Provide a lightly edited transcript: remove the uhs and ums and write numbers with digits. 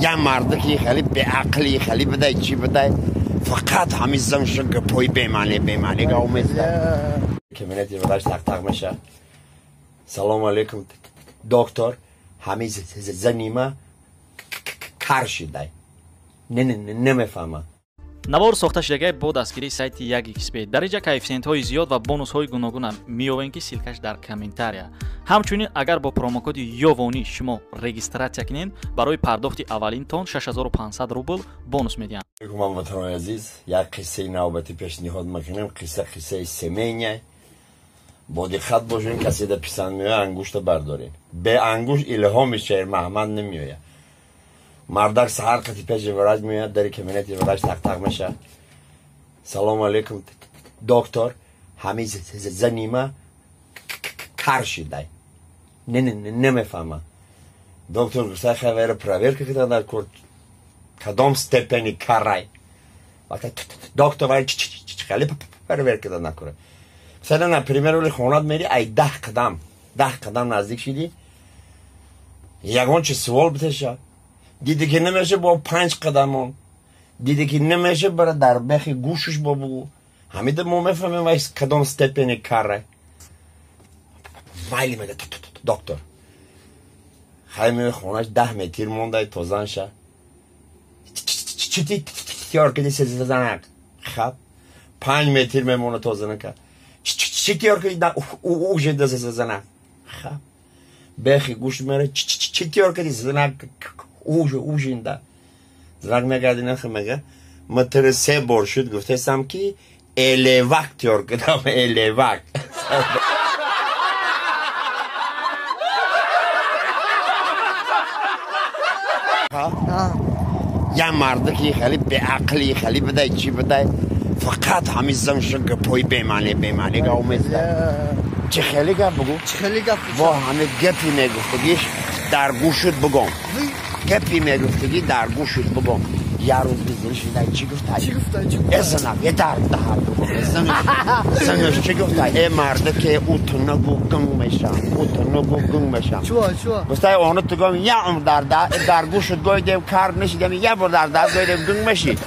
یه مرد که خیلی به عقلی خیلی بده چی بده فقط همین زنش پای بیمانه گاو میزده که منتی ولش تق میشه. سلام علیکم دکتر همین زنیمه کار شده نمیفهمم. навор сохташудагии бо дастгирии сайти 1xbet дар инҷа коэффициентҳои зиёд ва бонусҳои гуногуна меёбем ки силкаш дар комментария. ҳамчунин агар бо промокоди ёвонӣ шумо регистратсия кунед барои пардохти аввалинтон 6500 рубл бонус медиҳанд. ҳамватанони азиз, як қиссаи навбатӣ пешниҳод мекунем. қиссаи семейне. бо диққат бошед, касе да писанд меояд ангушта бардоред. бе ангуш илҳоми шер маҳмад намеояд. мардак саҳар қати пеши враҷ меояд, дари кабинети враҷ тақ меша. салом алейкум доктор ҳамин занима кар шидай немефаҳмам. доктор гуфта хавера проверка кардад курд кадом степени карай. доктор вай хеле проверка кардад накурад. مثلا например ولی خونات میری ای 10 قدم نزدیک شدی یگان چه سوال بتشه دیدی که نمیشه با 5 قدمون دیدی که نمیشه برای در بخی گوشش با بگو همیده ما میفهمیم وای کدام استپینی کاره وایلی میگه دکتر خیلی خونش 10 متر مونده توزن شه چی تیار کدی سزنک خب 5 متر میمونه توزنه که چی تیار کدی اوشه دست سزنک خب بخی گوش میره چی تیار کدی سزنک اوشه اینده زنک میگردی نخه میگه متر 3 بار شد گفته سم که الیوک تیار کدم الیوک یه مرد که خیلی به عقلی خیلی بده چی بده فقط همین زنش پای بیمانه گاو میزده. چه خیلی گپ بگو با همه گپی میگفتگیش در گوشت بگم گپی میگفتگی در گوشت بگم یه روز بزنش میده چی گفته ازنم یه در بگم زنش چی گفته ای مرد که اوتو نگو گنگ میشم گفته اونو تو گم یه عمر در گوشت گویده کار نشیدم یه بار در گویده گنگ میشید